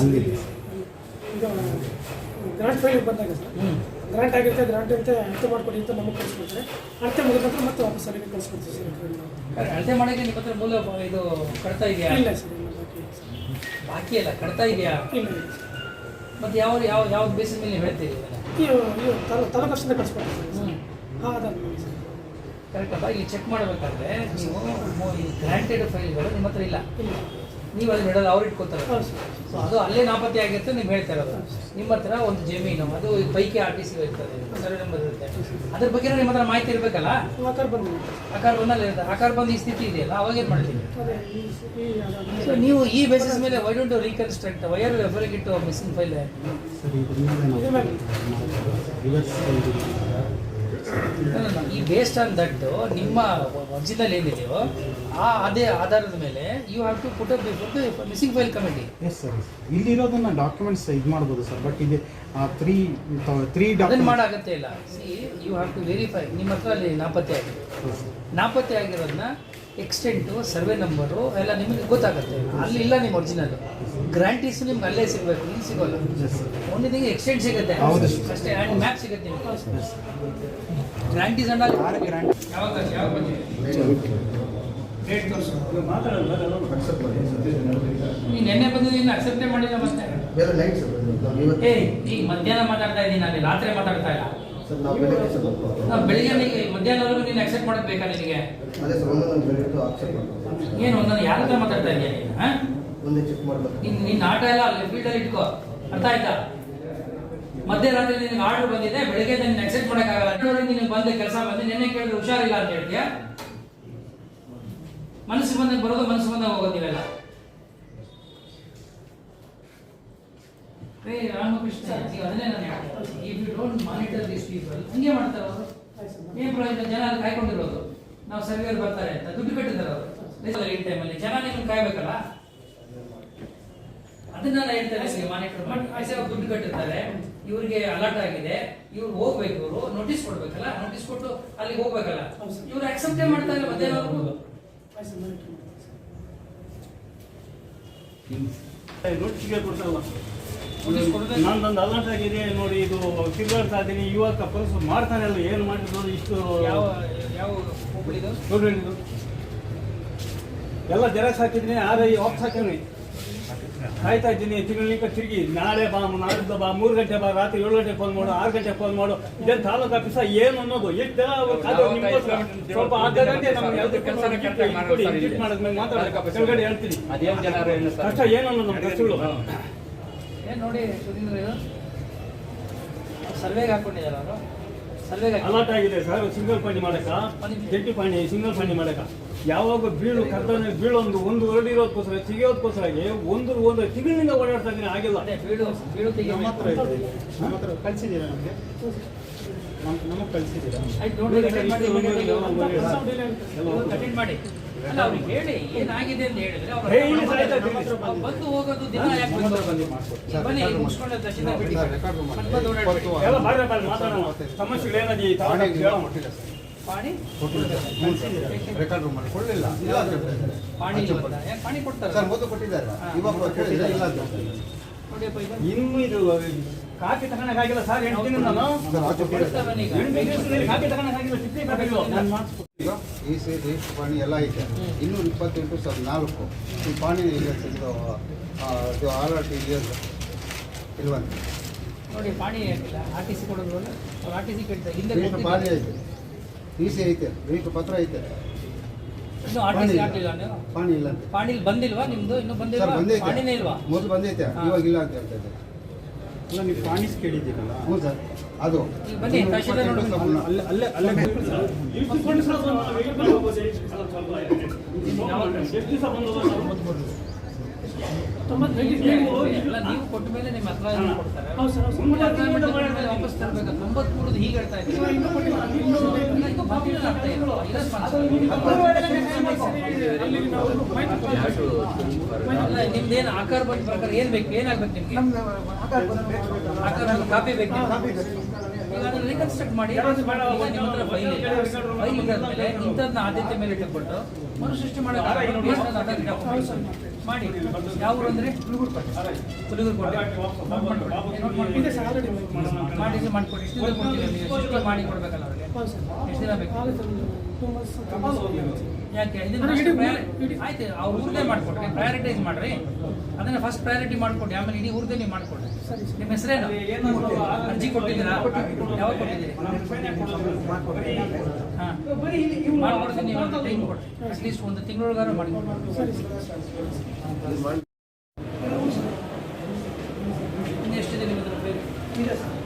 ಇದು ಗ್ರಾಂಟ್ ಫೈಲಿಗೆ ಬಂದಾಗ sir grant ಆಗಿರುತ್ತೆ ಗ್ರಾಂಟ್ ಅಂತ ಅರ್ಥ ಮಾಡ್ಕೊಡಿ ಅಂತ ನಮಗೆ ಕಳಿಸ್ಕೊಡ್ತಾರೆ ಅರ್ಥ ಮುಗಿದ ನಂತರ ಮತ್ತೆ ವಾಪಸ್ ಅಲ್ಲಿಗೆ ಕಳಿಸ್ಕೊಡ್ತೀವಿ ಸರ್. ಅಳತೆ ಮಾಡೋಕ್ಕೆ ನಿಮ್ಮ ಹತ್ರ ಮೂಲ ಇದು ಕಡ್ತಾ ಇದೆಯಾ? ಇಲ್ಲ ಸರ್, ಇಲ್ಲ ಬಾಕಿ ಇಲ್ಲ ಸರ್. ಬಾಕಿ ಇಲ್ಲ, ಕಡ್ತಾ ಇದೆಯಾ? ಇಲ್ಲ ಇಲ್ಲ ಸರ್. ಮತ್ತು ಯಾವ್ದು ಬೇಸಿಸ್ ಮೇಲೆ ನೀವು ಹೇಳ್ತೀರಿ? ಇವು ತಾಲೂಕು ವರ್ಷದಿಂದ ಕಳಿಸ್ಕೊಡ್ತೀವಿ ಸರ್. ಹಾಂ ಅದಾದ್ಮೇಲೆ ಸರ್ ಕರೆಕ್ಟಪ್ಪ. ಈಗ ಚೆಕ್ ಮಾಡಬೇಕಾದ್ರೆ ನೀವು ಈ ಗ್ರಾಂಟೆಡ್ ಫೈಲ್ಗಳು ನಿಮ್ಮ ಹತ್ರ ಇಲ್ಲ, ನೀವು ಅಲ್ಲಿ ಬಿಡೋದು ಅವ್ರು ಇಟ್ಕೋತಾರೆ. ಸೊ ಅದು ಅಲ್ಲೇ ನಾಪತ್ತೆ ಆಗಿರುತ್ತೆ ನೀವು ಹೇಳ್ತಾ ಇರೋದು. ನಿಮ್ಮ ಹತ್ರ ಒಂದು ಜಮೀನು ಅದು ಪೈಕಿ RTC ಇರ್ತದೆ, ಸರ್ವೆ ನಂಬರ್ ಇರುತ್ತೆ, ಅದ್ರ ಬಗ್ಗೆ ನಿಮ್ಮ ಹತ್ರ ಮಾಹಿತಿ ಇರಬೇಕಲ್ಲ. ಆಕಾರ ಬಂದಲ್ಲಿ ಇರುತ್ತೆ. ಆಕಾರ ಬಂದು ಈ ಸ್ಥಿತಿ ಇದೆಯಲ್ಲ, ಅವಾಗ ಏನು ಮಾಡ್ತೀವಿ? ಸೊ ನೀವು ಈ ಬೇಸಿಸ್ ಮೇಲೆ why don't reconstruct, why are referring it to missing file? ಈ ಬೇಸ್ಡ್ ಆನ್ ದಟ್ ನಿಮ್ಮ ಒರಿಜಿನಲ್ ಏನಿದೆಯೋ ಅದೇ ಆಧಾರದ ಮೇಲೆ you have to put up before missing file committee. Yes sir, ಇಲ್ಲಿ ಇರೋದನ್ನ ಡಾಕ್ಯುಮೆಂಟ್ಸ್ ಇದು ಮಾಡ್ಬೋದು ಸರ್, ಬಟ್ ಇದೆ ತ್ರೀ ಅದನ್ನು ಮಾಡೋಗತ್ತೆ ಇಲ್ಲ. See you have to verify ನಿಮ್ಮ ಹತ್ರ ಅಲ್ಲಿ ನಾಪತ್ತೆ ಆಗಿದೆ. ನಾಪತ್ತೆ ಆಗಿರೋದನ್ನ ಎಕ್ಸ್ಟೆಂಟು, ಸರ್ವೆ ನಂಬರು ಎಲ್ಲ ನಿಮಗೆ ಗೊತ್ತಾಗುತ್ತೆ. ಅಲ್ಲಿ ಇಲ್ಲ ನಿಮ್ಮ ಒರಿಜಿನಲ್ ಗ್ರಾಂಟೀಸು ನಿಮ್ಗೆ ಅಲ್ಲೇ ಸಿಗಬೇಕು, ಇಲ್ಲಿ ಸಿಗೋಲ್ಲ. ಓನ್ಲಿ ನಿಮಗೆ ಎಕ್ಸ್ಟೆಂಟ್ ಸಿಗುತ್ತೆ ಅಷ್ಟೇ, ಆ್ಯಂಡ್ ಮ್ಯಾಪ್ ಸಿಗುತ್ತೆ ನಿಮಗೆ. ಗ್ರಾಂಟೀಸ್ ಅಂಡ್ ಯಾವಾಗ ಡೇಟ್ ತೋರಿಸು. ನೀನು ನೆನ್ನೆ ಬಂದಿದ್ದೀನಿ, ಅಕ್ಸೆಪ್ಟೇ ಮಾಡಿಲ್ಲ ಮತ್ತೆ. ಈಗ ಮಧ್ಯಾಹ್ನ ಮಾತಾಡ್ತಾ ಇದ್ದೀನಿ, ನಾನು ರಾತ್ರಿ ಮಾತಾಡ್ತಾ ಇಲ್ಲ. ಬೆಳಿಗ್ಗೆ ಮಧ್ಯಾಹ್ನವರೆಗೂ ನೀನು ಅಕ್ಸೆಪ್ಟ್ ಮಾಡೋದು ಬೇಕಾ ನಿನಗೆ? ಏನು ಒಂದೊಂದು ಯಾರ ಹತ್ರ ಮಾತಾಡ್ತಾ ಇದೆಯಾ ನೀನು? ನಿನ್ನ ಆಟ ಎಲ್ಲ ಅಲ್ಲಿ ಫೀಲ್ಡಲ್ಲಿ ಇಟ್ಕೋ, ಅರ್ಥ ಆಯ್ತಾ? ಮಧ್ಯರಾತ್ರಿ ನಿನಗೆ ಆರ್ಡರ್ ಬಂದಿದೆ, ಬೆಳಿಗ್ಗೆ ನಿನ್ನ ಅಕ್ಸೆಪ್ಟ್ ಮಾಡೋಕ್ಕಾಗಲ್ಲ. ನಿನಗೆ ಬಂದ ಕೆಲಸ ಬಂದು ನಿನ್ನೆ ಕೇಳಿದ್ರೆ ಹುಷಾರಿಲ್ಲ ಅಂತ ಹೇಳ್ತೀಯಾ? ಮನಸ್ಸು ಬಂದಾಗ ಬರೋದು, ಮನಸ್ಸು ಬಂದಾಗ ಹೋಗೋದು ನೀವೆಲ್ಲ. ರಾಮಕೃಷ್ಣ, ನೀವು ಅದನ್ನೇ ನಾನು ಹೇಳ್ತೀನಿ. If you don't monitor these people, ಹಂಗೆ ಮಾಡ್ತಾರೆ ಅವರು. ಏನು ಪ್ರಯೋಜನ? ಜನ ಅಲ್ಲಿ ಕಾಯ್ಕೊಂಡಿರೋದು, ನಾವು ಸರ್ವೇರ್ ಬರ್ತಾರೆ ಅಂತ ದುಡ್ಡು ಕಟ್ಟಿದ್ದಾರೆ ಅವರು. ಈ ಟೈಮಲ್ಲಿ ಜನ ನಿಮ್ಗೆ ಕಾಯ್ಬೇಕಲ್ಲ, ಅದನ್ನ ನಾನು ಹೇಳ್ತಾರೆ. ಮಾನಿಟರ್ ಮಾಡಿ ಅವ್ರು ದುಡ್ಡು ಕಟ್ಟಿರ್ತಾರೆ, ಇವ್ರಿಗೆ ಅಲರ್ಟ್ ಆಗಿದೆ, ಇವ್ರು ಹೋಗ್ಬೇಕು, ಇವರು ನೋಟಿಸ್ ಕೊಡ್ಬೇಕಲ್ಲ, ನೋಟಿಸ್ ಕೊಟ್ಟು ಅಲ್ಲಿಗೆ ಹೋಗ್ಬೇಕಲ್ಲ. ಇವ್ರು ಅಕ್ಸೆಪ್ಟೇ ಮಾಡ್ತಾ ಇಲ್ಲ ಮಧ್ಯಾಹ್ನವರೆಗೂ. ನೋಟಿಸ್ಗೆ ಕೊಡ್ತಾರಲ್ಲ, ನಾನೊಂದು ಅಲರ್ಟ್ ಆಗಿದೆ ನೋಡಿ, ಇದು ತಿರುಗಾಡ್ತಾ ಇದ್ದೀನಿ, ಯುವಕ ಪೊಲೀಸ್ ಮಾಡ್ತಾನೆ ಅಲ್ಲ, ಏನು ಮಾಡಿದ್ರು ಇಷ್ಟು ದೊಡ್ಡ ಎಲ್ಲ ಜೆರಾಕ್ಸ್ ಹಾಕಿದ್ದೀನಿ, RI ವಾಪಸ್ ಹಾಕಿದ್ದೀನಿ, ಕಾಯ್ತಾ ಇದ್ದೀನಿ. ತಿಂಗಳಿಗೆ ತಿರುಗಿ ನಾಳೆ ಬಾ, ನಾಳಿದ್ದು ಬಾ, 3 ಗಂಟೆ ಬಾ, ರಾತ್ರಿ 7 ಗಂಟೆಗೆ ಫೋನ್ ಮಾಡು, 6 ಗಂಟೆಗೆ ಫೋನ್ ಮಾಡು. ಇದೇನು ತಾಲೂಕು ಆಫೀಸ ಏನು ಅನ್ನೋದು? ಎಷ್ಟು ಸ್ವಲ್ಪ ಅರ್ಧ ಗಂಟೆ ನಮ್ಗೆ ಕೆಲಸ ಮಾಡಿದ್ಮೇಲೆ ಮಾತ್ರ ಕೆಳಗಡೆ ಹೇಳ್ತೀನಿ ಕಷ್ಟ ಏನು ಅನ್ನೋದು ನಮ್ಮ ಕಷ್ಟಗಳು. ಏನು ನೋಡಿ ಸುಧೀಂದ್ರ, ಇದು ಸರ್ವೆಗೆ ಹಾಕೊಂಡಿದ್ದಾರೆ ಅವರು. ಸರ್ವೆಗೆ ಅಲರ್ಟ್ ಆಗಿದೆ ಸರ್, ಸಿಂಗಲ್ ಪಾಣಿ ಮಾಡಕ, ಜಂಟಿ ಪಾಣಿ, ಸಿಂಗಲ್ ಪಾಣಿ ಮಾಡಕ. ಯಾವಾಗ ಬೀಳು ಕರ್ತನೆ ಬೀಳೊಂದು ಒಂದು ವರ್ಡ್ ಇರೋದಕ್ಕೋಸ್ಕರ ತೆಗೆಯೋದಕ್ಕೋಸ್ಕರಾಗಿ ಒಂದು ತಿಂಗಳಿನಿಂದ ಓಡಾಡ್ತಾ ಇದ್ದೀನಿ, ಆಗಿಲ್ಲ. ಬೀಳು ತೆಗಿ ನಮ್ಮ ಹತ್ರ ಕಳಿಸಿದ್ದೀರಾ? ನಮಗೆ ಕಳಿಸಿದ್ದೀರಾ? ಅಟೆಂಡ್ ಮಾಡಿ. ಅಲ್ಲ ಅವ್ರಿಗೆ ಹೇಳಿ ಏನಾಗಿದೆ ಅಂತ ಹೇಳಿದ್ರೆ ಅವ್ರು ಬಂದು ಹೋಗೋದು ದಿನ ಯಾಕೆ ಬನ್ನಿ ಮುಗಿಸ್ಕೊಂಡ ತಕ್ಷಣ ಸಮಸ್ಯೆಗಳೇನದಿ ಪಾಣಿ ರೆಕಾರ್ಡ್ ರೂಮ್ ಮಾಡಿ ಕೊಡಲಿಲ್ಲ, ಪಾಣಿ ಕೊಡ್ತಾರೆ ಸರ್, ಮೊದಲು ಕೊಟ್ಟಿದ್ದಾರೆ, ಇವಾಗ ಕೇಳಿಲ್ಲ, ಇಲ್ಲ ಅಂತ. ನೋಡಿಯಪ್ಪ, ಇನ್ನು ಇದು ಕಾಪಿ ತಗೊಳಕ್ಕಾಗಿಲ್ಲ ಸರ್, 8 ದಿನ ನಾನು 8 ದಿವಸದಲ್ಲಿ ಕಾಪಿ ತಗೊಳಕ್ಕಾಗಿಲ್ಲ, ಚಿತ್ರೀ ಈಗ ಈ ಸಿ ಪಾಣಿ ಎಲ್ಲ ಐತೆ. 228/4 ಈ ಪಾಣಿ ಇದೆ ಇದು RRT ಇಲ್ವಂತ ನೋಡಿ. ಪಾಣಿ ಹಾಕಿಲ್ಲ, RTC ಕೊಡೋದು, ಅವ್ರು RTC ಕೇಳ್ತಾರೆ. ಹಿಂದೆ ಪಾಣಿ ಐತೆ, EC ಐತೆ, ರಿಜಿಸ್ಟರ್ ಪತ್ರ ಐತೆ, ಇನ್ನು RTC ಹಾಕಿಲ್ಲ ನೀವು? ಪಾಣಿ ಇಲ್ಲ. ಪಾಣಿಲಿ ಬಂದಿಲ್ವಾ ನಿಮ್ದು? ಇನ್ನು ಬಂದಿಲ್ವಾ? ಪಾಣಿನೇ ಇಲ್ವಾ? ಮೊದಲು ಬಂದೈತೆ, ಇವಾಗ ಇಲ್ಲ ಅಂತ ಹೇಳ್ತಾ ಇದ್ದಾರೆ. ಅಲ್ಲ, ನೀವು ಪಾಣಿಸ್ ಕೇಳಿದ್ದೀರಲ್ಲ? ಹ್ಞೂ ಸರ್, ಅದು ಬನ್ನಿ ತಹಶೀಲ್ದಾರ್ ನೋಡಿ. ಎಷ್ಟು ದಿವಸ ಬಂದದ? ಎಲ್ಲ ನೀವು ಕೊಟ್ಟ ಮೇಲೆ ನಿಮ್ಮ ಹತ್ರ ಕೊಡ್ತಾರೆ. ವಾಪಸ್ ತರಬೇಕು. 93 ಹೀಗೆ ಹೇಳ್ತಾ ಇದ್ದೀವಿ. ನಿಮ್ದೇನು ಆಕಾರ ಬಂದ ಪ್ರಕಾರ ಏನ್ ಬೇಕು? ಏನಾಗ್ಬೇಕು ನಿಮ್ಗೆ? ಆಕಾರ ಕಾಪಿ ಬೇಕು. ಈಗ ಅದನ್ನ ರೀಕನ್ಸ್ಟ್ರಕ್ಟ್ ಮಾಡಿ. ಈಗ ನಿಮ್ಮ ಹತ್ರ ಫೈಲ್ ಇದೆ, ಫೈಲ್ ಇದ್ದಾದ್ಮೇಲೆ ಇಂಥದ್ದನ್ನ ಆದ್ಯತೆ ಮೇಲೆ ಇಟ್ಟುಕೊಂಡು ಮರುಸೃಷ್ಟಿ ಮಾಡೋದು ಮಾಡಿ. ಯಾವ ಊರು ಅಂದರೆ ಹುಲಿಗುರ್ಕೋಟೆ. ಇದೆ ಸರ್ ಆಲ್ರೆಡಿ ಮಾಡಿ ಮಾಡಿಕೊಡಿ. ಎಷ್ಟು ದಿನ ಕೊಡ್ತೀವಿ ನೀವು? ಸೃಷ್ಟಿ ಮಾಡಿ ಕೊಡ್ಬೇಕಲ್ಲ ಅವ್ರಿಗೆ. ಹೌದು ಸರ್ ಎಷ್ಟು ದಿನ ಬೇಕು? ಆಗುತ್ತೆ ಒಂದು 2 months ಯಾಕೆ ಆಯ್ತು, ಅವ್ರ ಊರದೇ ಮಾಡ್ಕೊಡ್ರಿ, ಪ್ರಯಾರಿಟೈಸ್ ಮಾಡ್ರಿ. ಅದನ್ನ ಫಸ್ಟ್ ಪ್ರಯಾರಿಟಿ ಮಾಡ್ಕೊಡಿ, ಆಮೇಲೆ ಇಡೀ ಊರದೇ ನೀವು ಮಾಡ್ಕೊಡ್ರಿ. ನಿಮ್ಮ ಹೆಸರೇನು? ಅರ್ಜಿ ಕೊಟ್ಟಿದ್ದೀರಾ? ಯಾವಾಗ ಕೊಟ್ಟಿದ್ದೀರಿ? ಹಾಂ ಮಾಡ್ಕೊಡ್ತೀನಿ. ನೀವು ಒಂದು ಟೈಮ್ ಕೊಡ್ರಿ, ಅಟ್ಲೀಸ್ಟ್ ಒಂದು ತಿಂಗಳೊಳಗಾರು ಮಾಡಿಕೊಡ್ರಿ. ಇನ್ನು ಎಷ್ಟಿದೆ ನಿಮ್ಮ ಹತ್ರ ಬೇರೆ? ಇದೆ ಸರ್